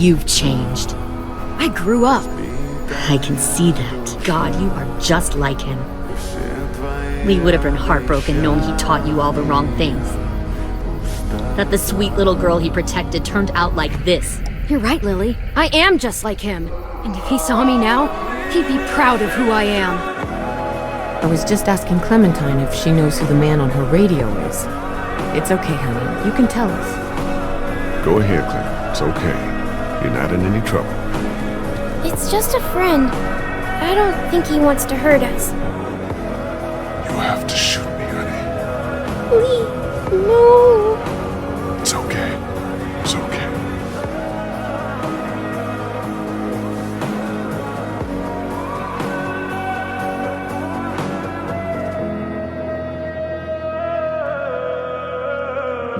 You've changed. I grew up. I can see that. God, you are just like him. Lee would have been heartbroken knowing he taught you all the wrong things. That the sweet little girl he protected turned out like this. You're right, Lily. I am just like him. And if he saw me now, he'd be proud of who I am. I was just asking Clementine if she knows who the man on her radio is. It's okay, honey. You can tell us. Go ahead, Clem. It's okay. You're not in any trouble. It's just a friend. I don't think he wants to hurt us. You'll have to shoot me, honey. Lee, no.